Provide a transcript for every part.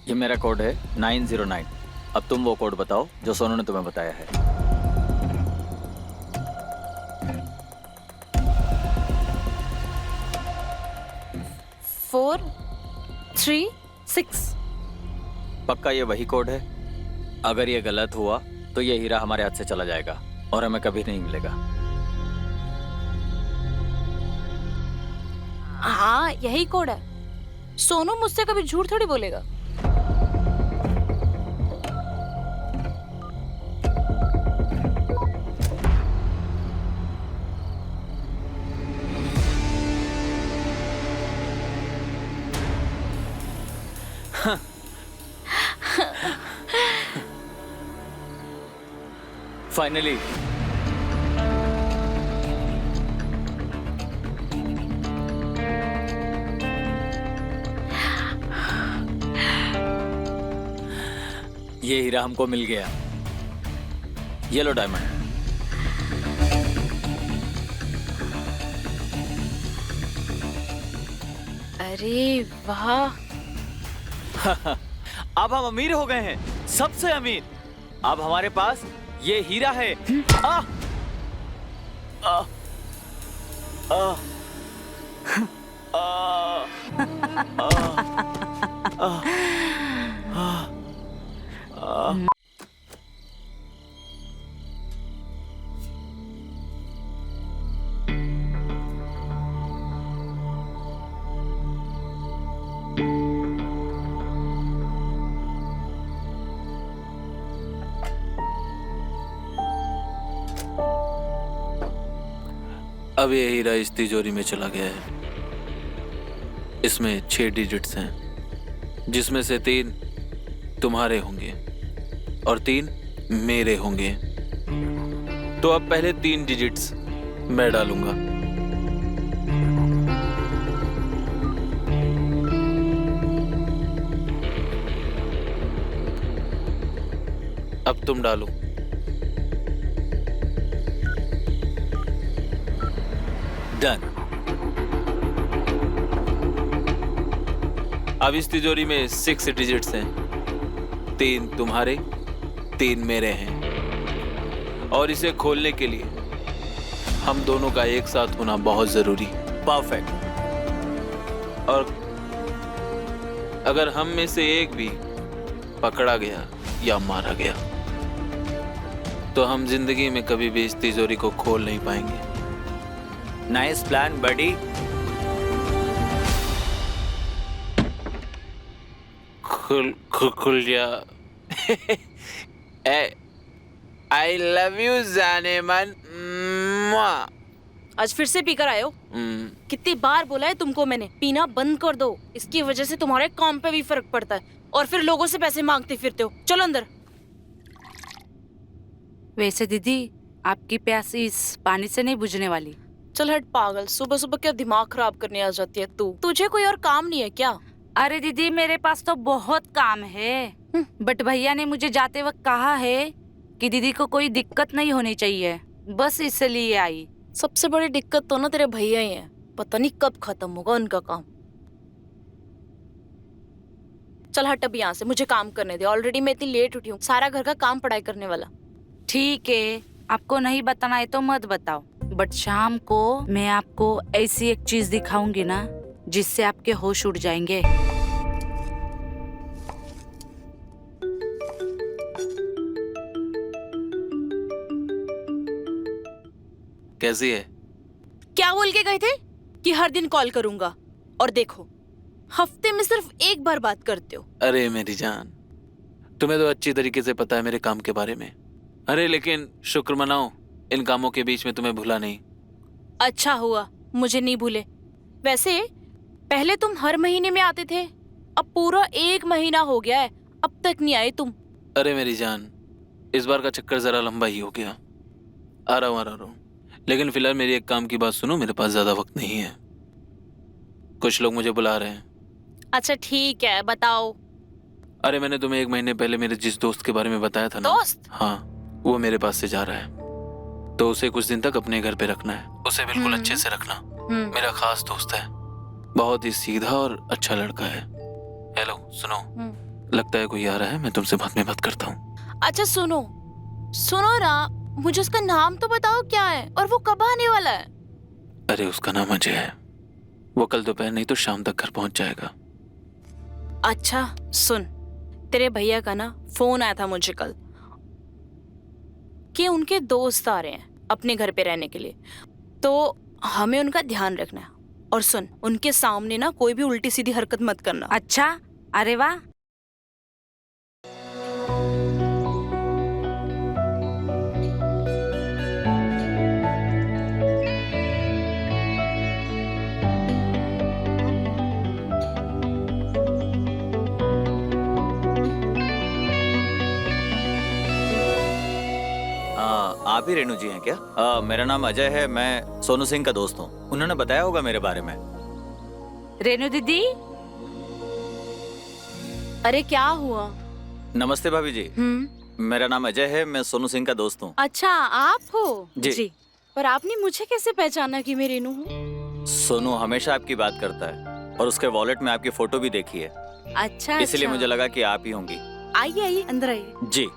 ये मेरा कोड है 909। अब तुम वो कोड बताओ जो सोनू ने तुम्हें बताया है। 436। पक्का ये वही कोड है? अगर ये गलत हुआ तो ये हीरा हमारे हाथ से चला जाएगा और हमें कभी नहीं मिलेगा। हाँ यही कोड है। सोनू मुझसे कभी झूठ थोड़ी बोलेगा। फाइनली ये हीरा हमको मिल गया। ये लो डायमंड। अरे वाह। अब हम अमीर हो गए हैं, सबसे अमीर। अब हमारे पास ये हीरा है। आ, आ, आ, आ, आ, आ, आ, अब ये हीरा इस तिजोरी में चला गया है। इसमें 6 डिजिट्स हैं, जिसमें से 3 तुम्हारे होंगे और 3 मेरे होंगे। तो अब पहले 3 डिजिट्स मैं डालूंगा। अब तुम डालो। डन। अब इस तिजोरी में 6 डिजिट्स हैं, 3 तुम्हारे 3 मेरे हैं। और इसे खोलने के लिए हम दोनों का एक साथ होना बहुत जरूरी है। परफेक्ट। और अगर हम में से एक भी पकड़ा गया या मारा गया तो हम जिंदगी में कभी भी इस तिजोरी को खोल नहीं पाएंगे। नाइस प्लान बडी। खुल जा। आई लव यू जाने मन। आज फिर से पीकर आए हो? कितनी बार बोला है तुमको मैंने, पीना बंद कर दो। इसकी वजह से तुम्हारे काम पे भी फर्क पड़ता है और फिर लोगों से पैसे मांगते फिरते हो। चलो अंदर। वैसे दीदी, आपकी प्यास इस पानी से नहीं बुझने वाली। चल हट पागल, सुबह सुबह क्या दिमाग खराब करने आ जाती है तू। तुझे कोई और काम नहीं है क्या? अरे दीदी, मेरे पास तो बहुत काम है, बट भैया ने मुझे जाते वक्त कहा है कि दीदी को कोई दिक्कत नहीं होनी चाहिए, बस इसलिए आई। सबसे बड़ी दिक्कत तो ना तेरे भैया ही है। पता नहीं कब खत्म होगा उनका काम। चल हट अब यहाँ से, मुझे काम करने दे। ऑलरेडी मैं इतनी लेट उठी हूँ, सारा घर का काम पढ़ाई करने वाला। ठीक है, आपको नहीं बताना है तो मत बताओ, बट शाम को मैं आपको ऐसी एक चीज दिखाऊंगी ना जिससे आपके होश उड़ जाएंगे। कैसी है? क्या बोल के गए थे कि हर दिन कॉल करूंगा, और देखो हफ्ते में सिर्फ एक बार बात करते हो। अरे मेरी जान, तुम्हें तो अच्छी तरीके से पता है मेरे काम के बारे में। अरे लेकिन शुक्र मनाओ, इन कामों के बीच में तुम्हें भूला नहीं। अच्छा हुआ मुझे नहीं भूले। वैसे पहले तुम हर महीने में आते थे, अब पूरा 1 महीना हो गया है, अब तक नहीं आए तुम। अरे मेरी जान, इस बार का चक्कर जरा लंबा ही हो गया। आ रहा हूँ। लेकिन फिलहाल मेरी एक काम की बात सुनो, मेरे पास ज्यादा वक्त नहीं है। कुछ लोग मुझे बुला रहे हैं। अच्छा ठीक है, बताओ। अरे मैंने तुम्हें 1 महीने पहले मेरे जिस दोस्त के बारे में बताया था ना। दोस्त? हाँ, वो मेरे पास से जा रहा है, तो उसे कुछ दिन तक अपने घर पे रखना है। उसे बिल्कुल अच्छे से रखना। मेरा खास दोस्त है, बहुत ही सीधा और अच्छा लड़का है। हेलो सुनो, लगता है कोई आ रहा है, मैं तुमसे बाद में बात करता हूँ। अच्छा सुनो सुनो ना, मुझे उसका नाम तो बताओ क्या है और वो कब आने वाला है? अरे उसका नाम अजय है, वो कल दोपहर नहीं तो शाम तक घर पहुंच जाएगा। अच्छा सुन, तेरे भैया का ना फोन आया था मुझे कल कि उनके दोस्त आ रहे हैं अपने घर पे रहने के लिए, तो हमें उनका ध्यान रखना है। और सुन, उनके सामने ना कोई भी उल्टी सीधी हरकत मत करना। अच्छा, अरे वाह। आप ही रेणु जी हैं क्या? मेरा नाम अजय है, मैं सोनू सिंह का दोस्त हूँ। उन्होंने बताया होगा मेरे बारे में। रेणु दीदी, अरे क्या हुआ? नमस्ते भाभी जी, मेरा नाम अजय है, मैं सोनू सिंह का दोस्त हूँ। अच्छा आप हो? जी। पर आपने मुझे कैसे पहचाना कि मैं रेणु हूँ? सोनू हमेशा आपकी बात करता है और उसके वॉलेट में आपकी फोटो भी देखी है, अच्छा इसलिए अच्छा। मुझे लगा कि आप ही होंगी। आइए आइए, अंदर आइए। जी।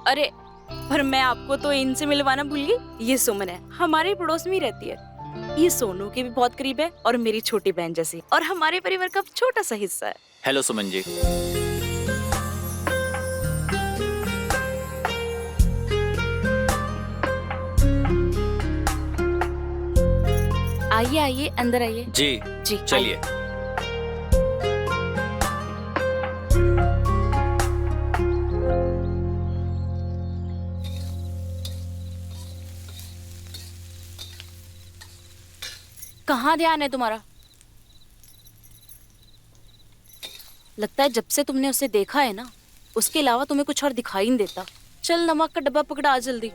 अरे पर मैं आपको तो इनसे मिलवाना भूल गई। ये सुमन है, हमारे पड़ोस में ही रहती है। ये सोनू के भी बहुत करीब है और मेरी छोटी बहन जैसी, और हमारे परिवार का छोटा सा हिस्सा है। हेलो सुमन जी। आइए आइए, अंदर आइए। जी जी चलिए। कहाँ ध्यान है तुम्हारा? लगता है जब से तुमने उसे देखा है ना, उसके अलावा तुम्हें कुछ और दिखाई नहीं देता। चल नमक का डब्बा पकड़ा, आ जल्दी।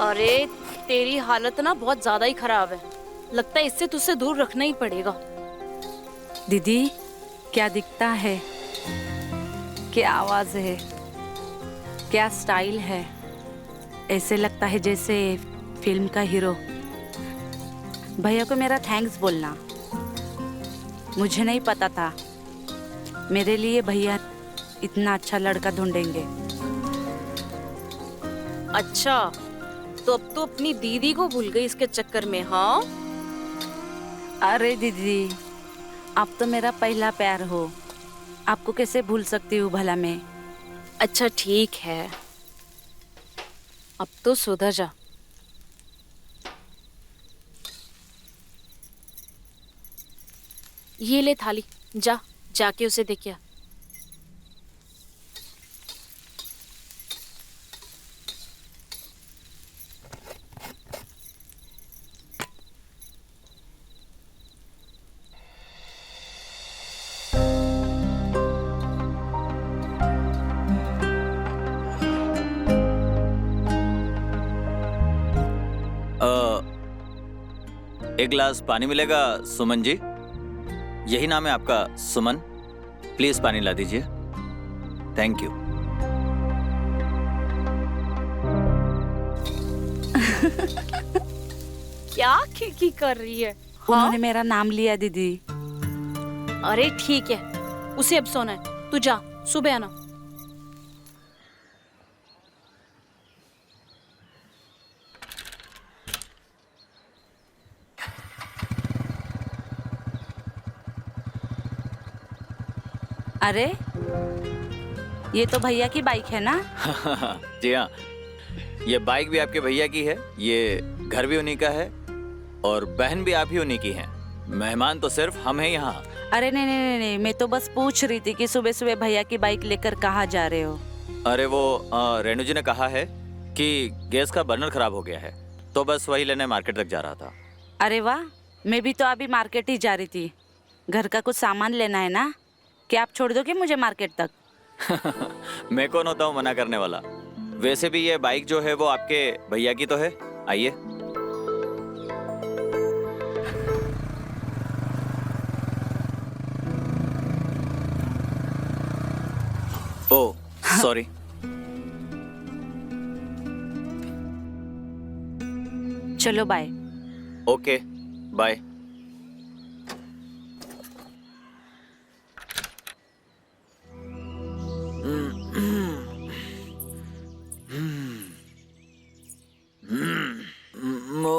अरे तेरी हालत ना बहुत ज्यादा ही खराब है, लगता है इससे तुझसे दूर रखना ही पड़ेगा। दीदी क्या दिखता है, क्या आवाज है, क्या स्टाइल है, ऐसे लगता है जैसे फिल्म का हीरो। भैया को मेरा थैंक्स बोलना, मुझे नहीं पता था मेरे लिए भैया इतना अच्छा लड़का ढूंढेंगे। अच्छा तो अब तो अपनी दीदी को भूल गई इसके चक्कर में, हाँ? अरे दीदी, आप तो मेरा पहला प्यार हो, आपको कैसे भूल सकती हूँ भला मैं। अच्छा ठीक है, अब तो सुधर जा। ये ले थाली, जा जाके उसे देखिए। एक गिलास पानी मिलेगा सुमन जी? यही नाम है आपका, सुमन? प्लीज पानी ला दीजिए। Thank you. क्या खिड़की कर रही है? उन्होंने मेरा नाम लिया दीदी। अरे ठीक है, उसे अब सोना है, तू जा, सुबह आना। अरे ये तो भैया की बाइक है ना? जी हाँ, ये बाइक भी आपके भैया की है, ये घर भी उन्हीं का है और बहन भी आप ही उन्हीं की हैं। मेहमान तो सिर्फ हम हैं यहाँ। अरे नहीं नहीं नहीं नहीं, मैं तो बस पूछ रही थी कि सुबह सुबह भैया की बाइक लेकर कहाँ जा रहे हो? अरे वो रेणु जी ने कहा है कि गैस का बर्नर खराब हो गया है, तो बस वही लेने मार्केट तक जा रहा था। अरे वाह, मैं भी तो अभी मार्केट ही जा रही थी, घर का कुछ सामान लेना है ना। क्या आप छोड़ दोगे मुझे मार्केट तक? मैं कौन होता हूँ मना करने वाला? वैसे भी ये बाइक जो है वो आपके भैया की तो है। आइए। Oh sorry. चलो बाय। Okay bye.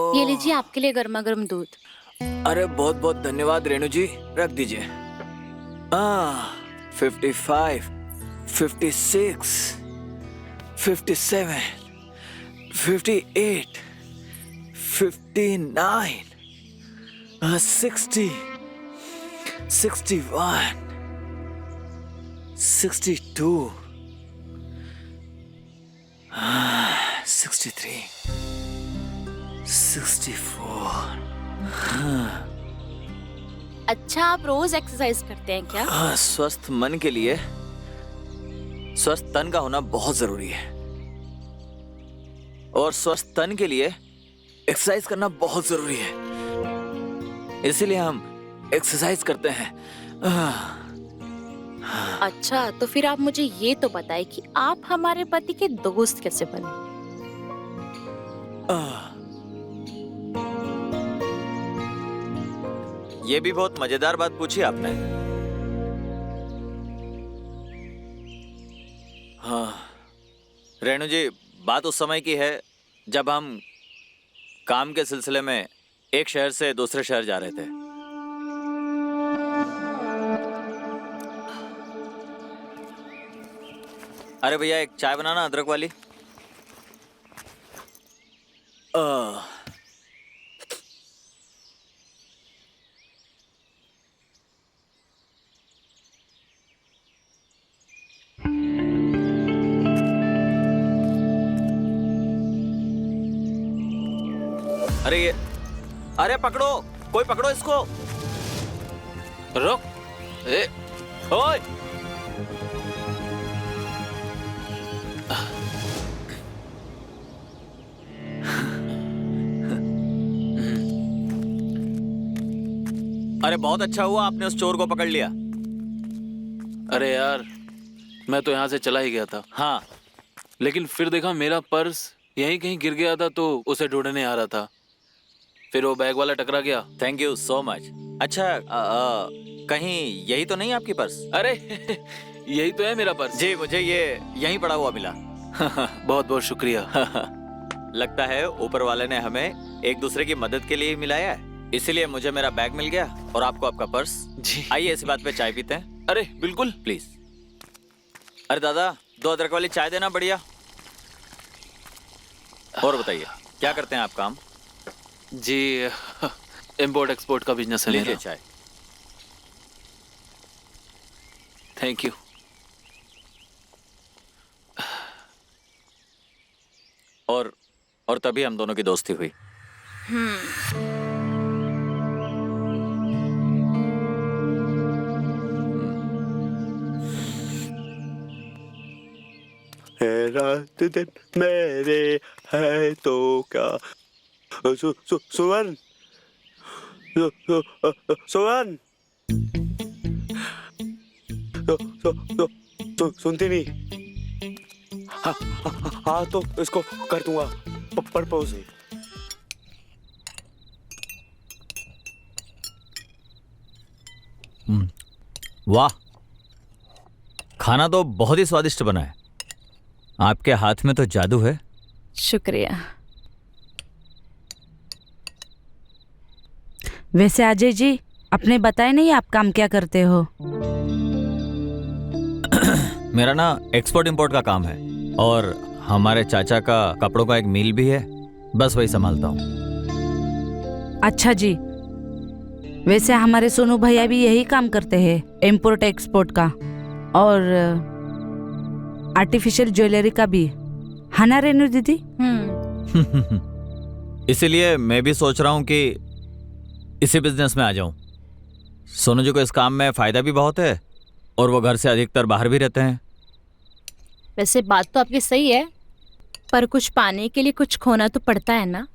ये लीजिए आपके लिए गर्मा गर्म दूध। अरे बहुत बहुत धन्यवाद रेणु जी, रख दीजिए। 55, 56, 57, 58, 59, 60, 61, 62, 63, 64। अच्छा, आप रोज एक्सरसाइज करते हैं क्या? स्वस्थ मन के लिए स्वस्थ तन का होना बहुत जरूरी है, और स्वस्थ तन के लिए एक्सरसाइज करना बहुत जरूरी है। इसीलिए हम एक्सरसाइज करते हैं। अच्छा, तो फिर आप मुझे ये तो बताएं कि आप हमारे पति के दोस्त कैसे बने? ये भी बहुत मजेदार बात पूछी आपने। हाँ रेणु जी, बात उस समय की है जब हम काम के सिलसिले में एक शहर से दूसरे शहर जा रहे थे। अरे भैया, एक चाय बनाना अदरक वाली। अरे पकड़ो, कोई पकड़ो इसको। रुक। ओए, अरे बहुत अच्छा हुआ आपने उस चोर को पकड़ लिया। अरे यार, मैं तो यहाँ से चला ही गया था। हाँ, लेकिन फिर देखा मेरा पर्स यहीं कहीं गिर गया था, तो उसे ढूंढने आ रहा था। फिर वो बैग वाला टकरा गया। Thank you so much. अच्छा, कहीं यही तो नहीं आपकी पर्स? अरे यही तो है मेरा पर्स। जी, मुझे ये यहीं पड़ा हुआ मिला। बहुत बहुत शुक्रिया। लगता है ऊपर वाले ने हमें एक दूसरे की मदद के लिए ही मिलाया है, इसीलिए मुझे मेरा बैग मिल गया और आपको आपका पर्स। जी। आइए इस बात पे चाय पीते हैं। अरे बिल्कुल, प्लीज। अरे दादा, 2 अदरक वाली चाय देना, बढ़िया। और बताइए, क्या करते हैं आप काम? जी, इंपोर्ट एक्सपोर्ट का बिजनेस है लीजिए मेरा। चाय। Thank you. और तभी हम दोनों की दोस्ती हुई। रात दिन मेरे है तो क्या। सुवन, सुवन, सुनती नहीं। हाँ तो इसको कर दूंगा प्रपोज। वाह, खाना तो बहुत ही स्वादिष्ट बना है। आपके हाथ में तो जादू है। शुक्रिया। वैसे अजय जी, आपने बताया नहीं आप काम क्या करते हो? मेरा ना एक्सपोर्ट इंपोर्ट का काम है, और हमारे चाचा का कपड़ों का एक मिल भी है, बस वही संभालता हूँ। अच्छा जी, वैसे हमारे सोनू भैया भी यही काम करते हैं, इम्पोर्ट एक्सपोर्ट का, और आर्टिफिशियल ज्वेलरी का भी, है ना रेनू दीदी? इसीलिए मैं भी सोच रहा हूँ कि इसी बिजनेस में आ जाऊं। सोनू जी को इस काम में फायदा भी बहुत है, और वो घर से अधिकतर बाहर भी रहते हैं। वैसे बात तो आपकी सही है, पर कुछ पाने के लिए कुछ खोना तो पड़ता है ना।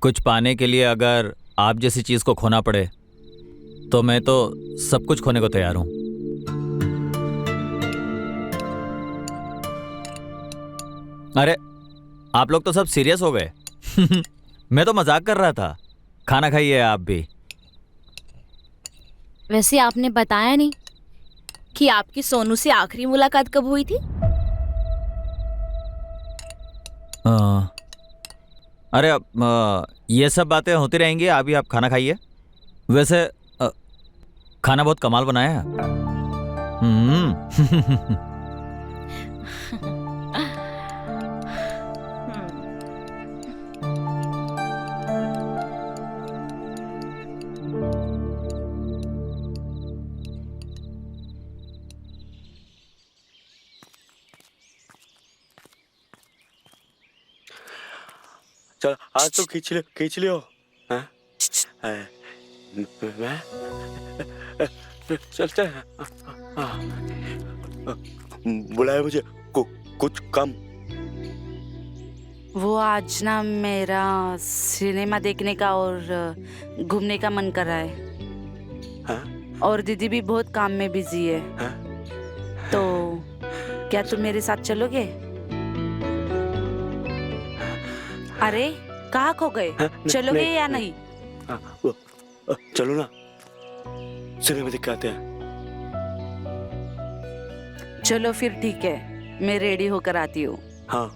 कुछ पाने के लिए अगर आप जैसी चीज को खोना पड़े, तो मैं तो सब कुछ खोने को तैयार हूं। अरे आप लोग तो सब सीरियस हो गए। मैं तो मजाक कर रहा था। खाना खाइए आप भी। वैसे आपने बताया नहीं कि आपकी सोनू से आखिरी मुलाकात कब हुई थी? अरे ये सब बातें होती रहेंगी, अभी आप खाना खाइए। वैसे खाना बहुत कमाल बनाया है। चल आज तो खींच लियो। हाँ? मैं चलते हैं। बुलाया मुझे कुछ काम। वो आज ना मेरा सिनेमा देखने का और घूमने का मन कर रहा है। हाँ? और दीदी भी बहुत काम में बिजी है। हाँ? तो क्या तुम मेरे साथ चलोगे? अरे कहाँ खो गए? हाँ? चलोगे या नहीं? चलो ना, सिनेमा देख के आते हैं। चलो फिर ठीक है, मैं रेडी होकर आती हूँ। हाँ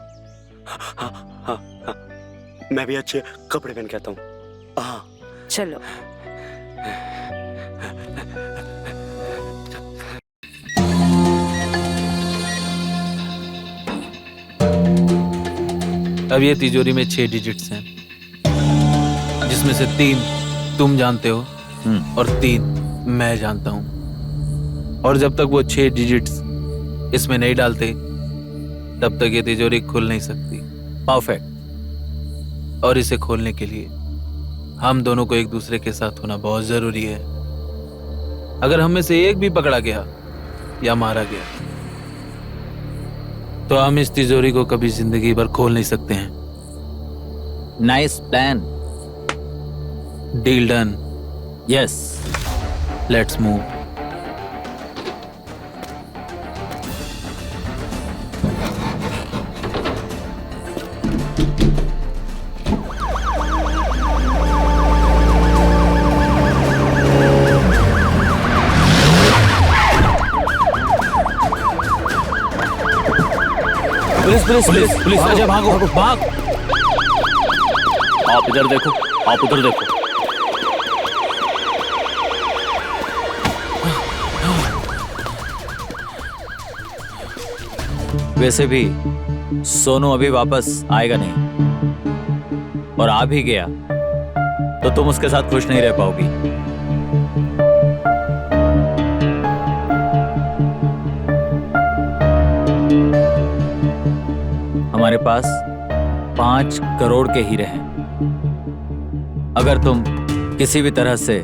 हाँ हाँ हाँ, मैं भी अच्छे कपड़े पहन के आता हूँ। हाँ चलो। अब ये तिजोरी में 6 डिजिट्स हैं, जिसमें से 3 तुम जानते हो और 3 मैं जानता हूं। और जब तक वो 6 डिजिट्स इसमें नहीं डालते तब तक ये तिजोरी खुल नहीं सकती। परफेक्ट। और इसे खोलने के लिए हम दोनों को एक दूसरे के साथ होना बहुत जरूरी है। अगर हम में से एक भी पकड़ा गया या मारा गया तो हम इस तिजोरी को कभी जिंदगी भर खोल नहीं सकते हैं। Nice plan. Deal done. Yes. Let's move. Police Ajay भागो भाग। आप इधर देखो, आप उधर देखो। वैसे भी सोनू अभी वापस आएगा नहीं, और आ भी गया तो तुम उसके साथ खुश नहीं रह पाओगी। हमारे पास 5 करोड़ के हीरे हैं। अगर तुम किसी भी तरह से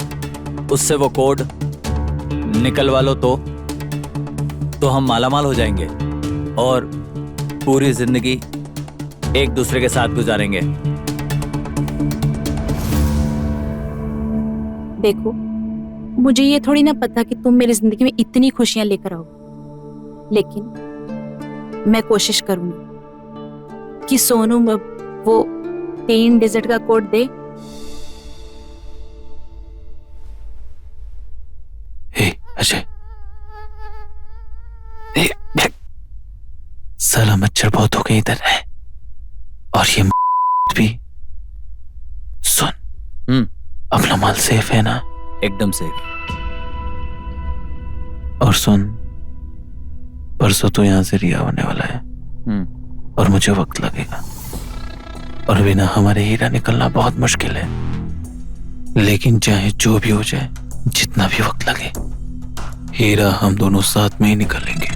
उससे वो कोड निकलवा लो तो हम मालामाल हो जाएंगे और पूरी जिंदगी एक दूसरे के साथ गुजारेंगे। देखो, मुझे ये थोड़ी ना पता कि तुम मेरी जिंदगी में इतनी खुशियां लेकर आओ, लेकिन मैं कोशिश करूंगी कि सोनू वो 3 डिजिट का कोड दे। अजय, साला मच्छर बहुत हो गए इधर है, और ये भी। सुन, अपना माल सेफ है ना? एकदम सेफ। और सुन, परसों तो यहाँ से रिया होने वाला है और मुझे वक्त लगेगा, और बिना हमारे हीरा निकलना बहुत मुश्किल है। लेकिन चाहे जो भी हो जाए, जितना भी वक्त लगे, हीरा हम दोनों साथ में ही निकलेंगे।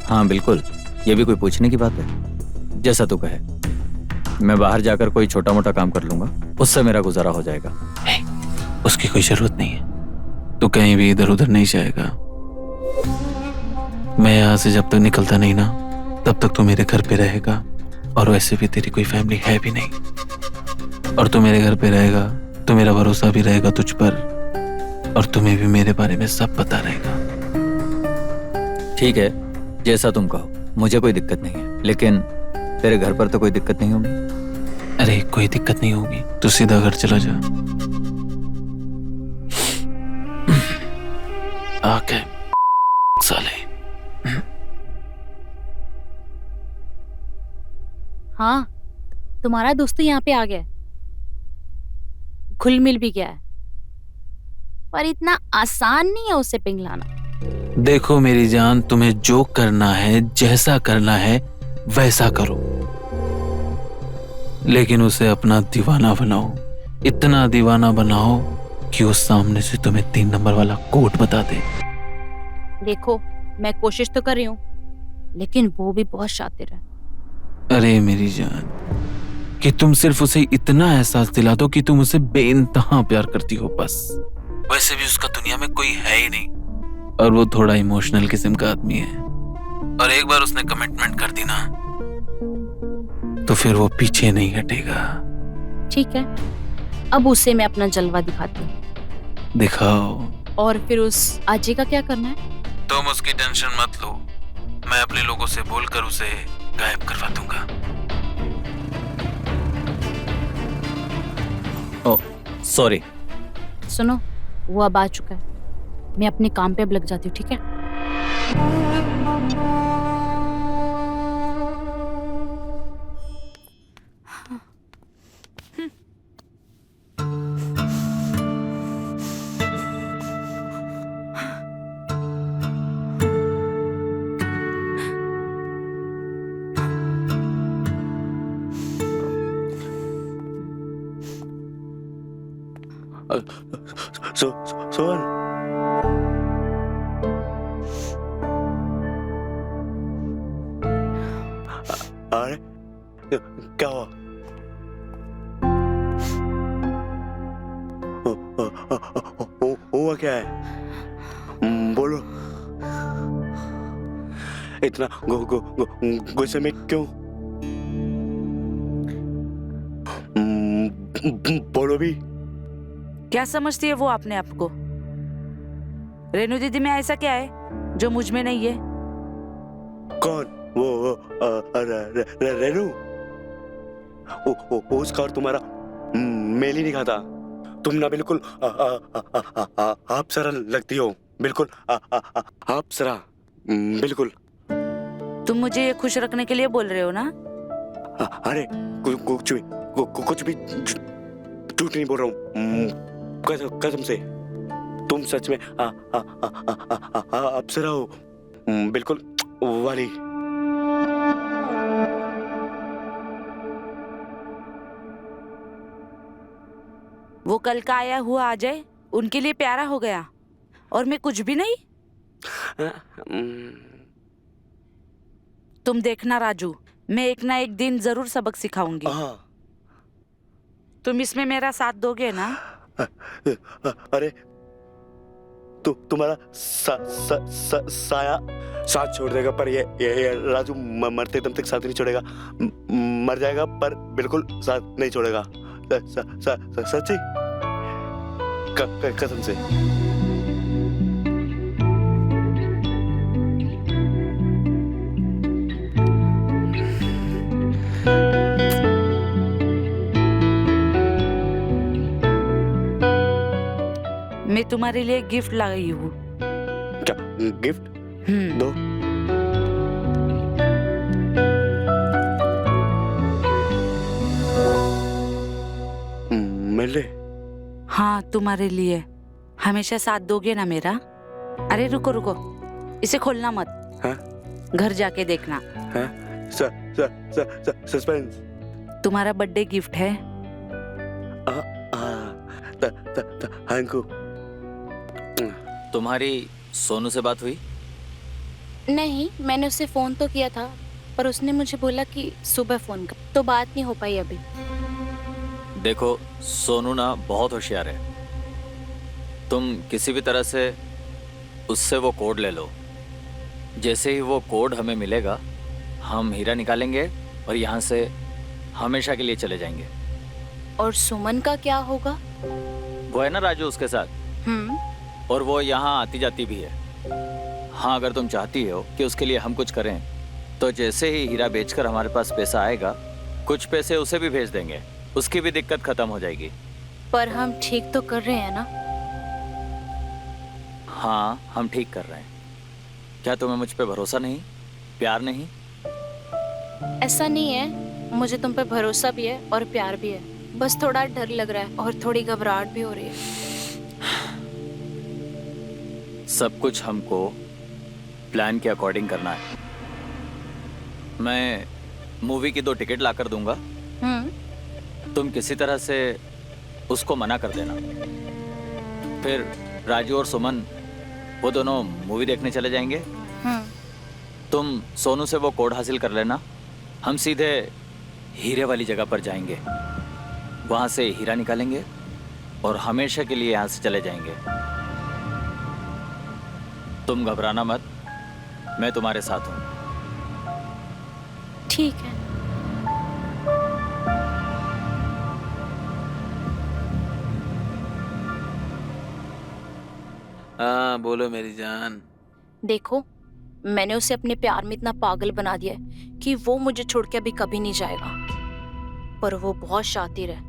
हाँ बिल्कुल, ये भी कोई पूछने की बात है। जैसा तू कहे, मैं बाहर जाकर कोई छोटा मोटा काम कर लूंगा, उससे मेरा गुजारा हो जाएगा। उसकी कोई जरूरत नहीं है, तू कहीं भी इधर उधर नहीं जाएगा। मैं यहाँ से जब तक निकलता नहीं ना, तब तक तू मेरे घर पे रहेगा, और वैसे भी तेरी कोई फैमिली है भी नहीं। और तू मेरे घर पे रहेगा तो मेरा भरोसा भी रहेगा तुझ पर, और तुम्हें भी मेरे बारे में सब पता रहेगा। ठीक है, जैसा तुम कहो, मुझे कोई दिक्कत नहीं है, लेकिन तेरे घर पर तो कोई दिक्कत नहीं होगी। अरे कोई दिक्कत नहीं होगी, तू सीधा घर चला जा। आके साले। हाँ, तुम्हारा दोस्त तो यहाँ पे आ गया है, घुल मिल भी गया है, पर इतना आसान नहीं है उसे पिघलाना। देखो मेरी जान, तुम्हें जो करना है, जैसा करना है वैसा करो, लेकिन उसे अपना दीवाना बनाओ। इतना दीवाना बनाओ कि वो सामने से तुम्हें 3 नंबर वाला कोड बता दे। देखो, मैं कोशिश तो कर रही हूँ, लेकिन वो भी बहुत शातिर है। अरे मेरी जान, कि तुम सिर्फ उसे इतना एहसास दिला दो कि तुम उसे बेइंतहा प्यार करती हो बस। वैसे भी उसका दुनिया में कोई है ही नहीं, और वो थोड़ा इमोशनल किस्म का आदमी है, और एक बार उसने कमिटमेंट कर दी ना तो फिर वो पीछे नहीं हटेगा। ठीक है, अब उसे मैं अपना जलवा दिखाती हूँ। दिखाओ। और फिर उस आजी का क्या करना है? तुम उसकी टेंशन मत लो, मैं अपने लोगों से बोलकर उसे गायब करवा दूंगा। ओ सॉरी। सुनो, वो अब आ चुका है, मैं अपने काम पे अब लग जाती हूँ, ठीक है? सोहन, अरे क्या हुआ? हुआ क्या है? बोलो। इतना गुस्से में क्यों? बोलो भी। क्या समझती है वो अपने आप को? रेनू दीदी में ऐसा क्या है जो मुझ में नहीं है? कौन? वो रेनू? उसका और तुम्हारा मेल ही नहीं खाता। तुम ना बिल्कुल अप्सरा लगती हो, बिल्कुल अप्सरा, बिल्कुल। तुम मुझे ये खुश रखने के लिए बोल रहे हो ना? अरे कुछ भी झूठ नहीं बोल रहा हूँ, कसम से। तुम सच में अप्सरा हो, बिल्कुल वाली। वो कल का आया हुआ आ जाए, उनके लिए प्यारा हो गया, और मैं कुछ भी नहीं। तुम देखना राजू, मैं एक ना एक दिन जरूर सबक सिखाऊंगी। तुम इसमें मेरा साथ दोगे ना? अरे तुम्हारा साया साथ छोड़ देगा, पर ये राजू मरते दम तक साथ नहीं छोड़ेगा। मर जाएगा पर बिल्कुल साथ नहीं छोड़ेगा। सच्ची कसम से। मैं तुम्हारे लिए गिफ्ट लाई हूँ। क्या गिफ्ट? दो। मेरे? हाँ, तुम्हारे लिए। हमेशा साथ दोगे ना मेरा? अरे रुको रुको, इसे खोलना मत। हाँ? घर जाके देखना। हाँ? सस्पेंस। तुम्हारा बर्थडे गिफ्ट है। Thank you. तुम्हारी सोनू से बात हुई? नहीं, मैंने उससे फोन तो किया था, पर उसने मुझे बोला कि सुबह फोन कर, तो बात नहीं हो पाई अभी। देखो, सोनू ना बहुत होशियार है। तुम किसी भी तरह से उससे वो कोड ले लो। जैसे ही वो कोड हमें मिलेगा, हम हीरा निकालेंगे और यहाँ से हमेशा के लिए चले जाएंगे। और सुमन का क्या होगा? वो है ना राजू उसके साथ, और वो यहाँ आती जाती भी है। हाँ, अगर तुम चाहती हो कि उसके लिए हम कुछ करें, तो जैसे ही हीरा बेचकर हमारे पास पैसा आएगा, कुछ पैसे उसे भी भेज देंगे। उसकी भी दिक्कत खत्म हो जाएगी। पर हम ठीक तो कर रहे हैं ना? हाँ, हम ठीक कर रहे हैं। क्या तुम्हें मुझ पे भरोसा नहीं, प्यार नहीं? ऐसा नहीं है, मुझे तुम पे भरोसा भी है और प्यार भी है। बस थोड़ा डर लग रहा है और थोड़ी घबराहट भी हो रही है। सब कुछ हमको प्लान के अकॉर्डिंग करना है। मैं मूवी की 2 टिकट ला कर दूंगा, तुम किसी तरह से उसको मना कर देना। फिर राजू और सुमन वो दोनों मूवी देखने चले जाएंगे। तुम सोनू से वो कोड हासिल कर लेना। हम सीधे हीरे वाली जगह पर जाएंगे, वहां से हीरा निकालेंगे और हमेशा के लिए यहाँ से चले जाएंगे। तुम घबराना मत, मैं तुम्हारे साथ हूँ। ठीक है। हाँ बोलो मेरी जान। देखो, मैंने उसे अपने प्यार में इतना पागल बना दिया है कि वो मुझे छोड़ के अभी कभी नहीं जाएगा। पर वो बहुत शातिर है।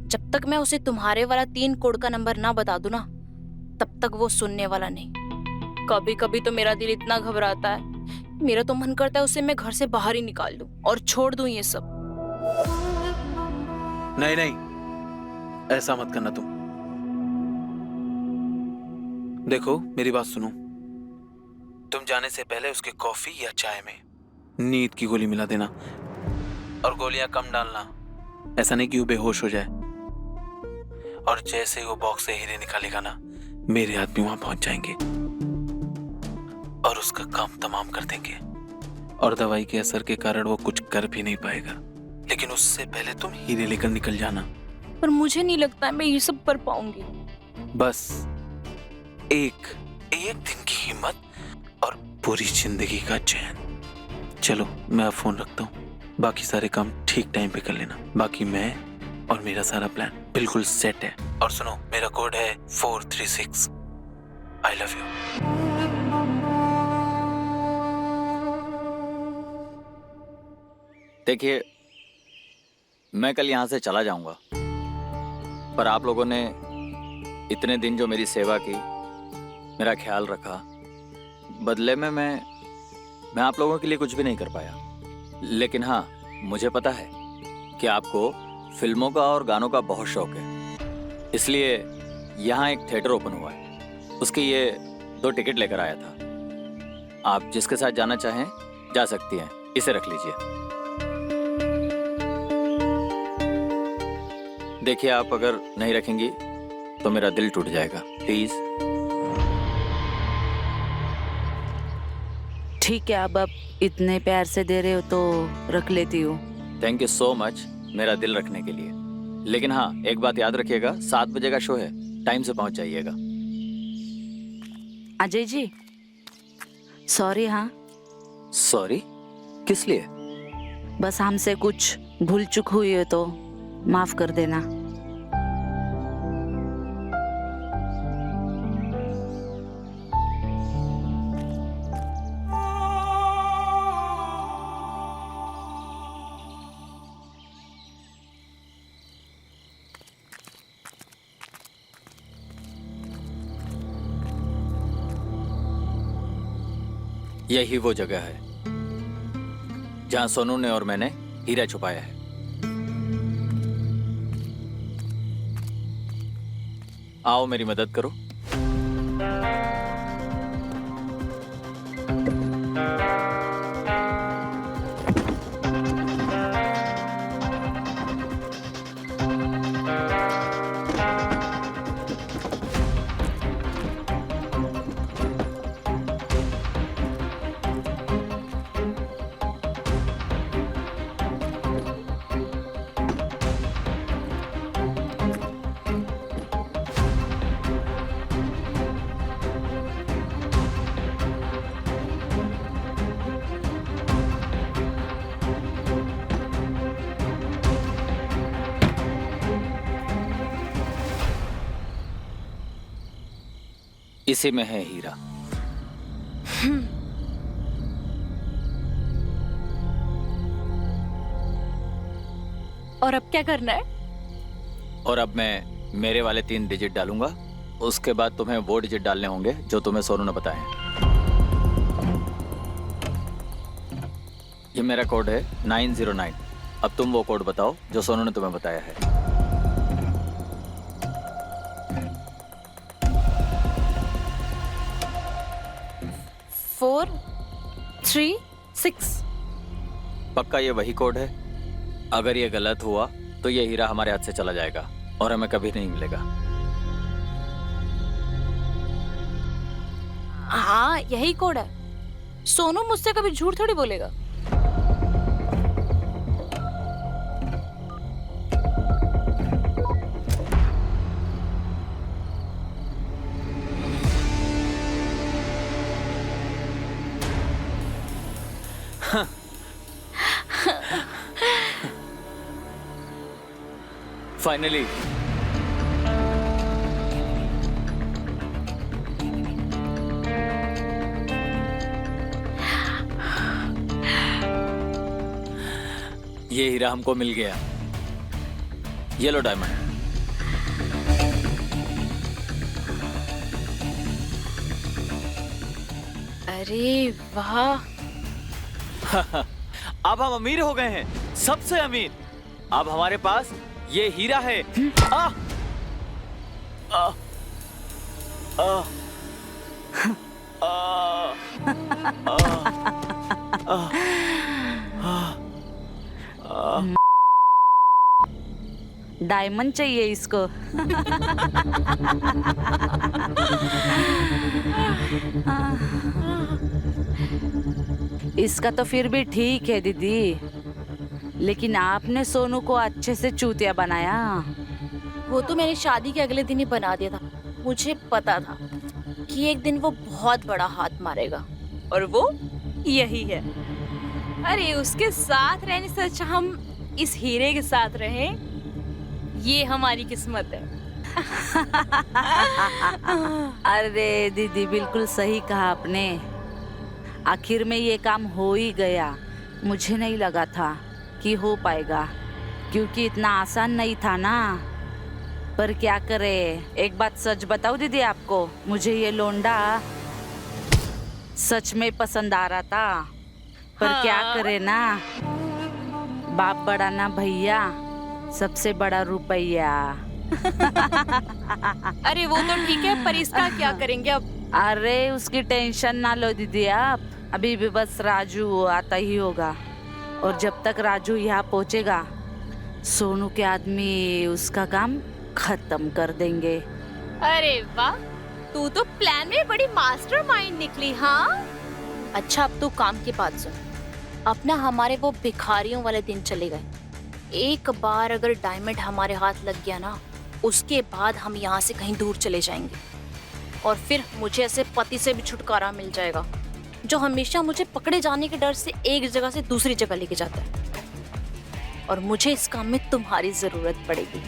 जब तक मैं उसे तुम्हारे वाला 3 कोड का नंबर ना बता दूं ना, तब तक वो सुनने वाला नहीं। कभी कभी तो मेरा दिल इतना घबराता है, मेरा तो मन करता है उसे मैं घर से बाहर ही निकाल दूं और छोड़ दूं ये सब। नहीं नहीं, ऐसा मत करना तुम। देखो मेरी बात सुनो, तुम जाने से पहले उसके कॉफी या चाय में नींद की गोली मिला देना, और गोलियां कम डालना। ऐसा नहीं कि वो बेहोश हो जाए। और जैसे ही वो बॉक्स से हीरे निकालेगा ना, मेरे आदमी वहां पहुंच जाएंगे और उसका काम तमाम कर देंगे। और दवाई के असर के कारण वो कुछ कर भी नहीं पाएगा। लेकिन उससे पहले तुम हीरे लेकर निकल जाना। पर मुझे नहीं लगता मैं ये सब कर पाऊंगी। बस एक दिन की हिम्मत और पूरी जिंदगी का चैन। चलो मैं अब फोन रखता हूँ, बाकी सारे काम ठीक टाइम पे कर लेना। बाकी मैं और मेरा सारा प्लान बिल्कुल सेट है। और सुनो, मेरा कोड है 436। I love you. देखिए, मैं कल यहाँ से चला जाऊंगा, पर आप लोगों ने इतने दिन जो मेरी सेवा की, मेरा ख्याल रखा, बदले में मैं आप लोगों के लिए कुछ भी नहीं कर पाया। लेकिन हाँ, मुझे पता है कि आपको फिल्मों का और गानों का बहुत शौक है, इसलिए यहाँ एक थिएटर ओपन हुआ है। उसकी ये 2 टिकट लेकर आया था। आप जिसके साथ जाना चाहें जा सकती हैं। इसे रख लीजिए। देखिए, आप अगर नहीं रखेंगी तो मेरा दिल टूट जाएगा। प्लीज। ठीक है, अब इतने प्यार से दे रहे हो तो रख लेती हूँ। थैंक यू सो मच मेरा दिल रखने के लिए। लेकिन हाँ, एक बात याद रखिएगा, 7 बजे का शो है, टाइम से पहुंच जाइएगा। अजय जी, सॉरी। हाँ, सॉरी? किस लिए? बस हमसे कुछ भूल चूक हुई है तो माफ कर देना। यही वो जगह है जहां सोनू ने और मैंने हीरा छुपाया है। आओ मेरी मदद करो। इसी में है हीरा। और अब क्या करना है? और अब मैं मेरे वाले 3 डिजिट डालूंगा, उसके बाद तुम्हें वो डिजिट डालने होंगे जो तुम्हें सोनू ने बताए हैं। ये मेरा कोड है 909। अब तुम वो कोड बताओ जो सोनू ने तुम्हें बताया है। फोर 3 6। पक्का ये वही कोड है? अगर ये गलत हुआ तो ये हीरा हमारे हाथ से चला जाएगा और हमें कभी नहीं मिलेगा। हाँ यही कोड है। सोनू मुझसे कभी झूठ थोड़ी बोलेगा। फाइनली ये हीरा हमको मिल गया। ये लो डायमंड। अरे वाह, अब हम अमीर हो गए हैं, सबसे अमीर। अब हमारे पास ये हीरा है। आ, आ, आ, आ, आ, आ, डायमंड चाहिए इसको। इसका तो फिर भी ठीक है दीदी, लेकिन आपने सोनू को अच्छे से चूतिया बनाया। वो तो मैंने शादी के अगले दिन ही बना दिया था। मुझे पता था कि एक दिन वो बहुत बड़ा हाथ मारेगा, और वो यही है। अरे उसके साथ रहने से अच्छा हम इस हीरे के साथ रहें, ये हमारी किस्मत है। अरे दीदी बिल्कुल सही कहा आपने। आखिर में ये काम हो ही गया। मुझे नहीं लगा था कि हो पाएगा, क्योंकि इतना आसान नहीं था ना। पर क्या करे, एक बात सच बताऊं दीदी आपको, मुझे ये लोंडा सच में पसंद आ रहा था। पर हाँ? क्या करे ना, बाप बड़ा ना भैया, सबसे बड़ा रुपया। अरे वो तो ठीक है, पर इसका क्या करेंगे अब? अरे उसकी टेंशन ना लो दीदी आप, अभी भी बस राजू आता ही होगा, और जब तक राजू यहाँ पहुँचेगा सोनू के आदमी उसका काम खत्म कर देंगे। अरे वाह, तू तो प्लान में बड़ी मास्टरमाइंड निकली। हाँ अच्छा, अब तू काम की बात सुन। अपना हमारे वो भिखारियों वाले दिन चले गए। एक बार अगर डायमंड हमारे हाथ लग गया ना, उसके बाद हम यहाँ से कहीं दूर चले जाएंगे, और फिर मुझे ऐसे पति से भी छुटकारा मिल जाएगा जो हमेशा मुझे पकड़े जाने के डर से एक जगह से दूसरी जगह लेके जाता है। और मुझे इस काम में तुम्हारी जरूरत पड़ेगी।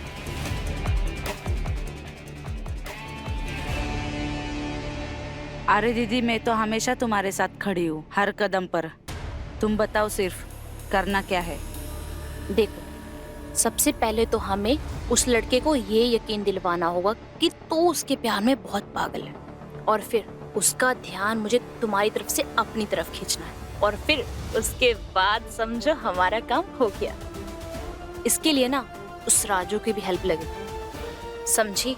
अरे दीदी मैं तो हमेशा तुम्हारे साथ खड़ी हूँ हर कदम पर। तुम बताओ सिर्फ करना क्या है। देखो, सबसे पहले तो हमें उस लड़के को ये यकीन दिलवाना होगा कि तू उसके प्यार में बहुत पागल है, और फिर उसका ध्यान मुझे तुम्हारी तरफ से अपनी तरफ खींचना है, और फिर उसके बाद समझो हमारा काम हो गया। इसके लिए ना उस राजू की भी हेल्प लगेगी, समझी?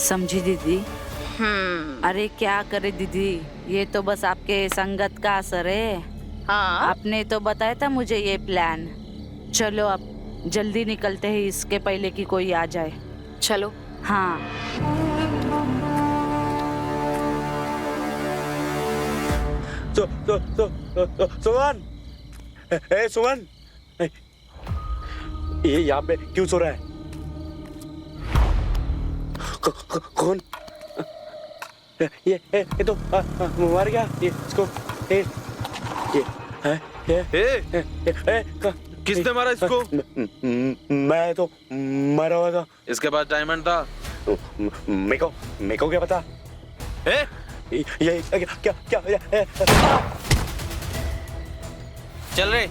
समझी दीदी। अरे क्या करे दीदी, ये तो बस आपके संगत का असर है। हाँ आपने तो बताया था मुझे ये प्लान। चलो अब जल्दी निकलते हैं, इसके पहले कि कोई आ जाए। चलो। हाँ सुमन, ए सुमन, ये यहाँ पे क्यों सो रहा है? कौन? ये तो मर गया। ये इसको किसने मारा इसको? मैं तो मरा हुआ था। इसके पास डायमंड था। मेरे को क्या पता? ए? ये क्या क्या चल रहे